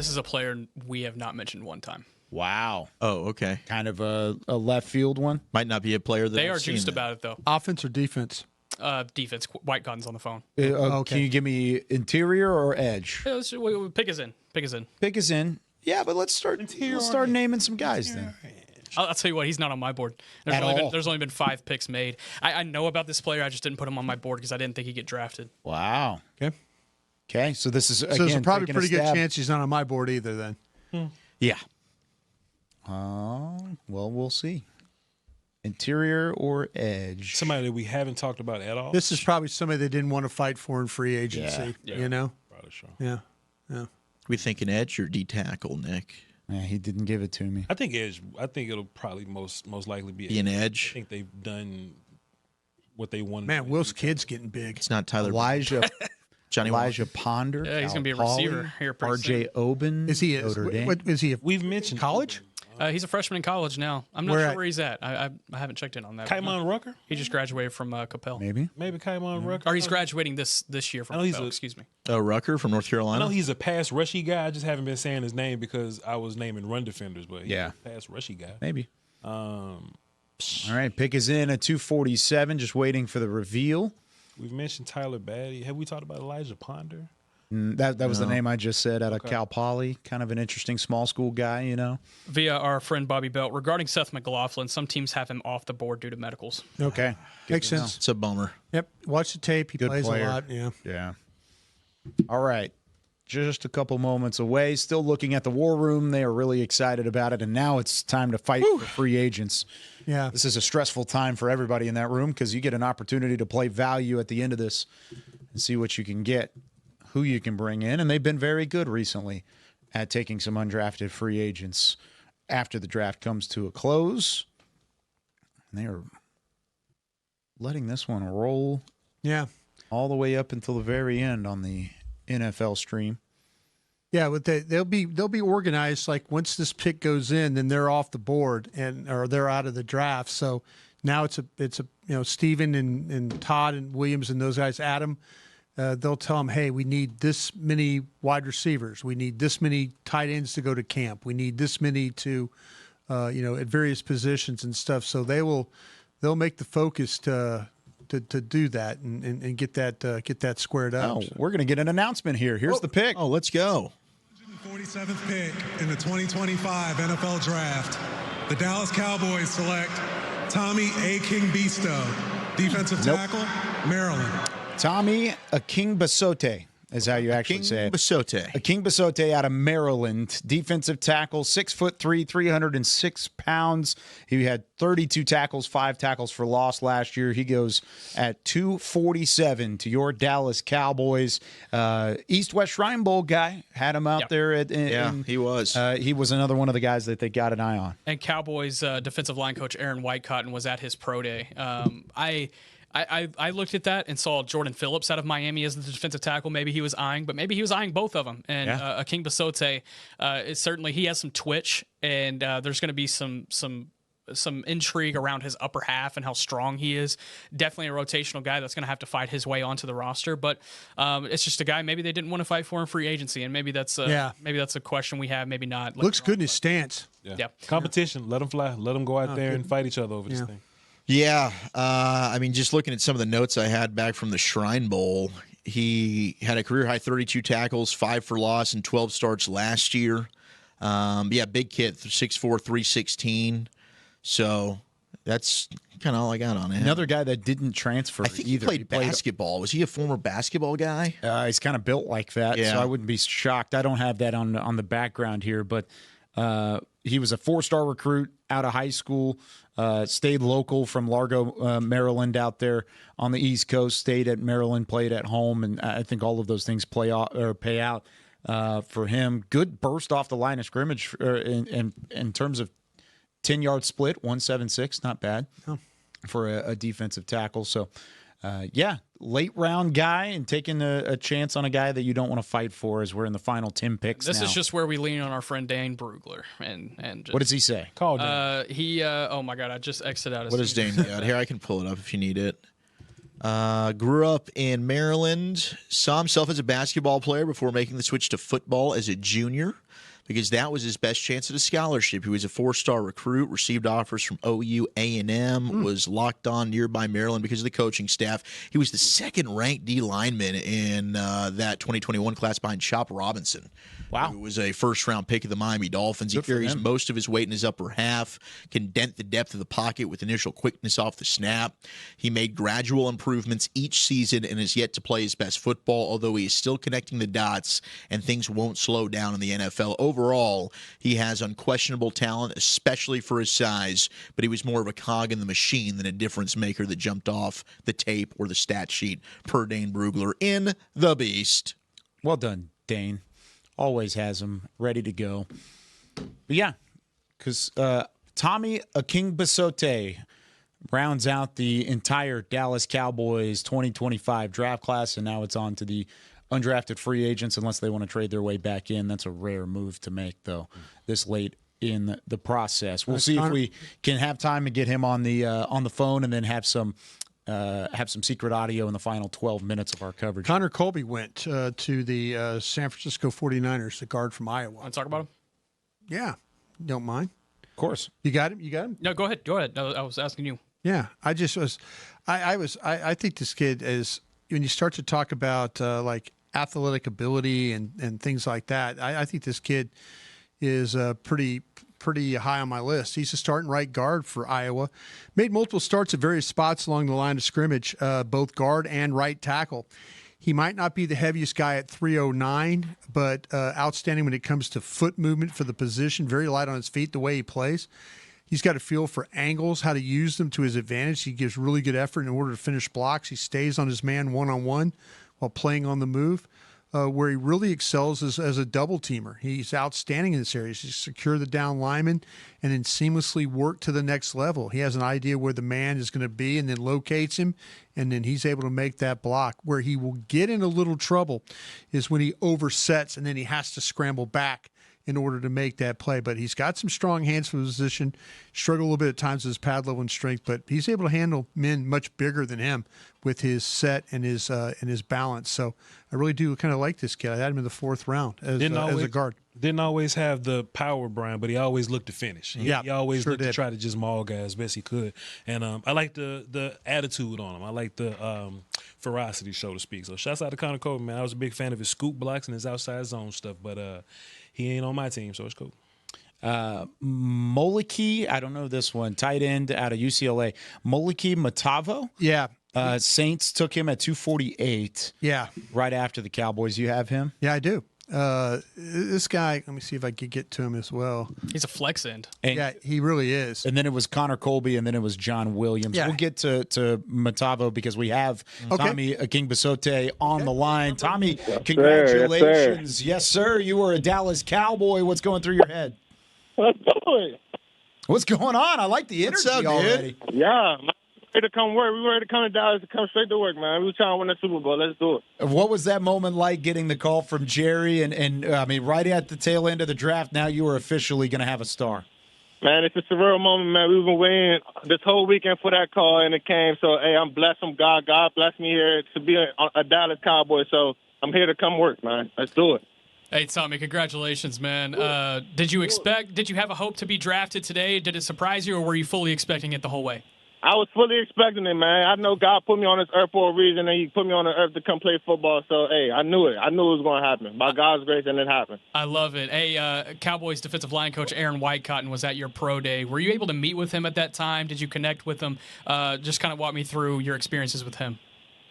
This is a player we have not mentioned one time. Wow. Oh, okay. Kind of a left field one. Might not be a player that They I've are seen juiced then. about it, though. Offense or defense? Defense. White Guns on the phone. Can you give me interior or edge? Yeah, pick us in. Pick us in. Pick is in. Yeah, but let's start naming some guys then. I'll tell you what, he's not on my board. There's only been 5 picks made. I know about this player. I just didn't put him on my board because I didn't think he'd get drafted. Wow. Okay, so this is, again, so there's a probably pretty good stab. chance he's not on my board either then. Yeah. Well, we'll see. Interior or edge? Somebody that we haven't talked about at all. This is probably somebody they didn't want to fight for in free agency. Yeah. You know? Probably sure. Yeah. We thinking edge or D tackle, Nick? Yeah, he didn't give it to me. I think edge. I think it'll probably most likely be Be an I edge. think they've done what they wanted. Man, Will's kid's getting big. It's not Tyler. Elijah Walker. Ponder. Yeah, he's going to be a Cal receiver Poly, here pretty R.J. Oben. Is he Notre Dame. what is he? We've mentioned College? He's a freshman in college now. I'm not Where sure at? where he's at. I haven't checked in on that. Kaimon Rucker. He just graduated from Capel. Maybe. Maybe Kaimon Rucker. Or he's graduating this year from I know he's Capel, a- excuse me. Oh, Rucker from North I Carolina. know he's a pass rushy guy. I just haven't been saying his name because I was naming run defenders, but he's Yeah. a pass rushy guy. Maybe. All right, pick is in at 247, just waiting for the reveal. We've mentioned Tyler Batty. Have we talked about Elijah Ponder? That was the name I just said out of Cal Poly. Kind of an interesting small school guy, you know. Via our friend Bobby Belt, regarding Seth McLaughlin, some teams have him off the board due to medicals. Okay. Makes sense. It's a bummer. Yep. Watch the tape. He Good plays player. a lot. Yeah. Yeah. All right. Just a couple moments away. Still looking at the war room. They are really excited about it. And now it's time to fight for free agents. Yeah. This is a stressful time for everybody in that room because you get an opportunity to play value at the end of this and see what you can get, who you can bring in. And they've been very good recently at taking some undrafted free agents after the draft comes to a close. And they are letting this one roll Yeah. all the way up until the very end on the NFL stream. Yeah, but they'll be organized. Like once this pick goes in, then they're off the board or they're out of the draft. So now it's a Steven and Todd and Williams and those guys, Adam. They'll tell them, hey, we need this many wide receivers. We need this many tight ends to go to camp. We need this many to, at various positions and stuff. So they'll make the focus to do that and get that squared up. Oh, we're going to get an announcement here. Here's the pick. Oh, let's go. 47th pick in the 2025 NFL Draft. The Dallas Cowboys select Tommy Akingbesote, defensive tackle, Maryland. Tommy Akingbesote is how you actually say it. Akingbesote. Akingbesote out of Maryland, defensive tackle, 6'3", 306 pounds. He had 32 tackles, 5 tackles for loss last year. He goes at 247 to your Dallas Cowboys. East-West Shrine Bowl guy had him out there. He was. He was another one of the guys that they got an eye on. And Cowboys defensive line coach Aaron Whitecotton was at his pro day. I looked at that and saw Jordan Phillips out of Miami as the defensive tackle. Maybe he was eyeing, but maybe he was eyeing both of them. And Akingbesote, is certainly he has some twitch, and there's going to be some intrigue around his upper half and how strong he is. Definitely a rotational guy that's going to have to fight his way onto the roster. But it's just a guy maybe they didn't want to fight for in free agency, and maybe that's a question we have. Maybe not. Looks good in his stance. Yeah. Competition. Let them fly. Let them go out there and fight each other over this thing. Yeah. I mean, just looking at some of the notes I had back from the Shrine Bowl, he had a career-high 32 tackles, 5 for loss, and 12 starts last year. Big kid, 6'4", 316. So that's kind of all I got on him. Another guy that didn't transfer I think either. he played basketball. Was he a former basketball guy? He's kind of built like that, so I wouldn't be shocked. I don't have that on the background here, but he was a 4-star recruit out of high school, stayed local from Largo, Maryland, out there on the East Coast, stayed at Maryland, played at home, and I think all of those things pay out for him. Good burst off the line of scrimmage in terms of 10-yard split, 176, not bad for a defensive tackle. So, late round guy and taking a chance on a guy that you don't want to fight for as we're in the final 10 picks This now. is just where we lean on our friend Dane Brugler. And just, What does he say? Call Dane. oh my God, I just exited out. What does Dane got? Here, I can pull it up if you need it. Grew up in Maryland. Saw himself as a basketball player before making the switch to football as a junior, because that was his best chance at a scholarship. He was a 4-star recruit, received offers from OU, A&M, was locked on nearby Maryland because of the coaching staff. He was the second-ranked D lineman in that 2021 class behind Chop Robinson. Wow. Who was a first-round pick of the Miami Dolphins. He carries most of his weight in his upper half, can dent the depth of the pocket with initial quickness off the snap. He made gradual improvements each season and is yet to play his best football, although he is still connecting the dots, and things won't slow down in the NFL. Overall, he has unquestionable talent, especially for his size, but he was more of a cog in the machine than a difference maker that jumped off the tape or the stat sheet, per Dane Brugler in The Beast. Well done, Dane. Always has him ready to go. But yeah, because Tommy Akingbesote rounds out the entire Dallas Cowboys 2025 draft class, and now it's on to the undrafted free agents unless they want to trade their way back in. That's a rare move to make, though, this late in the process. We'll see if we can have time to get him on the phone and then have some secret audio in the final 12 minutes of our coverage. Connor Colby went to the San Francisco 49ers, the guard from Iowa. Want to talk about him? Yeah. Don't mind. Of course. You got him? You got him? No, go ahead. Go ahead. I was asking you. Yeah. I think this kid is, when you start to talk about like athletic ability and things like that, I think this kid is pretty high on my list. He's a starting right guard for Iowa. Made multiple starts at various spots along the line of scrimmage, both guard and right tackle. He might not be the heaviest guy at 309, but outstanding when it comes to foot movement for the position. Very light on his feet, the way he plays. He's got a feel for angles, how to use them to his advantage. He gives really good effort in order to finish blocks. He stays on his man one-on-one while playing on the move. Where he really excels is as a double teamer. He's outstanding in this area. He's secure the down lineman and then seamlessly work to the next level. He has an idea where the man is going to be and then locates him, and then he's able to make that block. Where he will get in a little trouble is when he oversets and then he has to scramble back in order to make that play. But he's got some strong hands for the position, struggle a little bit at times with his pad level and strength, but he's able to handle men much bigger than him with his set and his balance. So I really do kind of like this kid. I had him in the 4th round as a guard. Didn't always have the power, Brian, but he always looked to finish. He always looked to try to just maul guys as best he could. And I like the attitude on him. I like the ferocity, so to speak. So shouts out to Connor Colby, man. I was a big fan of his scoop blocks and his outside zone stuff, but he ain't on my team, so it's cool. Moliki, I don't know this one, tight end out of UCLA. Moliki Matavo? Yeah. Saints took him at 248. Yeah. Right after the Cowboys. You have him? Yeah, I do. This guy, let me see if I could get to him as well. He's a flex end. Yeah, he really is. And then it was Connor Colby, and then it was John Williams. Yeah. We'll get to Matavo because we have Tommy Akingbesote on the line. Tommy, congratulations. Yes, sir. You were a Dallas Cowboy. What's going through your head? What's going on? I like the energy already. Yeah, ready to come work. We were ready to come to Dallas to come straight to work, man. We were trying to win the Super Bowl. Let's do it. What was that moment like getting the call from Jerry? And I mean, right at the tail end of the draft, now you are officially going to have a star. Man, it's a surreal moment, man. We've been waiting this whole weekend for that call, and it came. So, hey, I'm blessed from God. God blessed me here to be a Dallas Cowboy. So I'm here to come work, man. Let's do it. Hey, Tommy, congratulations, man. Did you have a hope to be drafted today? Did it surprise you, or were you fully expecting it the whole way? I was fully expecting it, man. I know God put me on this earth for a reason, and He put me on the earth to come play football. So, hey, I knew it. I knew it was going to happen. By God's grace, and it happened. I love it. Hey, Cowboys defensive line coach Aaron Whitecotton was at your pro day. Were you able to meet with him at that time? Did you connect with him? Just kind of walk me through your experiences with him.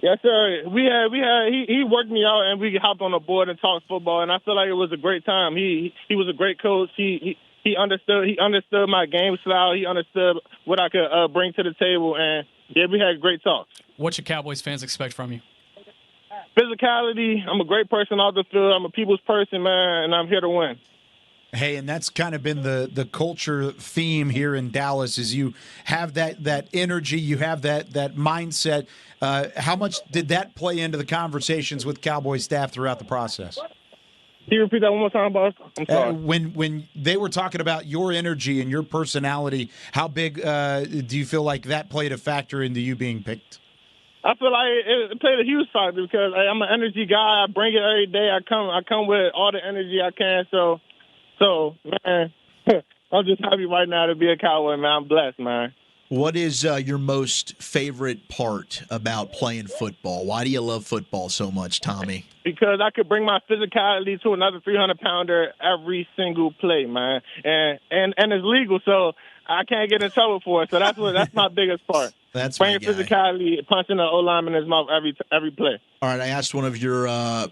Yes, sir. He worked me out, and we hopped on the board and talked football, and I feel like it was a great time. He was a great coach. He understood my game style. He understood what I could bring to the table, and yeah, we had great talks. What should Cowboys fans expect from you? Physicality. I'm a great person off the field. I'm a people's person, man, and I'm here to win. Hey, and that's kind of been the culture theme here in Dallas is you have that energy, you have that mindset. How much did that play into the conversations with Cowboys staff throughout the process? Can you repeat that one more time, boss? I'm sorry. When they were talking about your energy and your personality, how big do you feel like that played a factor into you being picked? I feel like it played a huge factor because I'm an energy guy. I bring it every day. I come with all the energy I can. So man, I'm just happy right now to be a Cowboy, man. I'm blessed, man. What is your most favorite part about playing football? Why do you love football so much, Tommy? Because I could bring my physicality to another 300-pounder every single play, man, and it's legal, so I can't get in trouble for it. So that's my biggest part. That's bringing physicality, punching the O-lineman in his mouth every play. All right, I asked one of your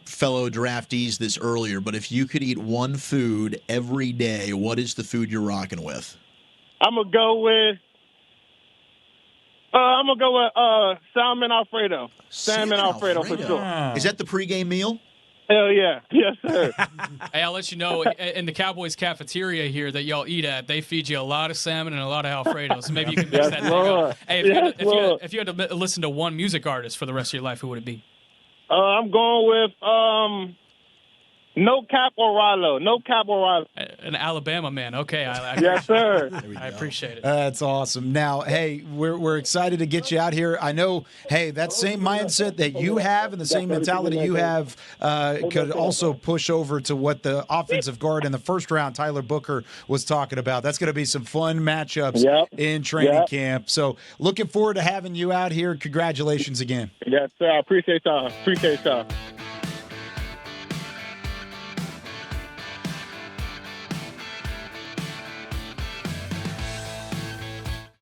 fellow draftees this earlier, but if you could eat one food every day, what is the food you're rocking with? I'm gonna go with salmon Alfredo. Salmon Alfredo for sure. Is that the pregame meal? Hell yeah. Yes, sir. Hey, I'll let you know, in the Cowboys cafeteria here that y'all eat at, they feed you a lot of salmon and a lot of Alfredo, so maybe you can mix that thing up. Hey, if you had to listen to one music artist for the rest of your life, who would it be? I'm going with No Cap or Rallo. No Cap or Rallo. An Alabama man. Okay. Yes, sir. I appreciate it. That's awesome. Now, hey, we're excited to get you out here. I know, hey, that same mindset that you have and the same mentality you have could also push over to what the offensive guard in the first round, Tyler Booker, was talking about. That's going to be some fun matchups in training camp. So looking forward to having you out here. Congratulations again. Yes, sir. I appreciate y'all.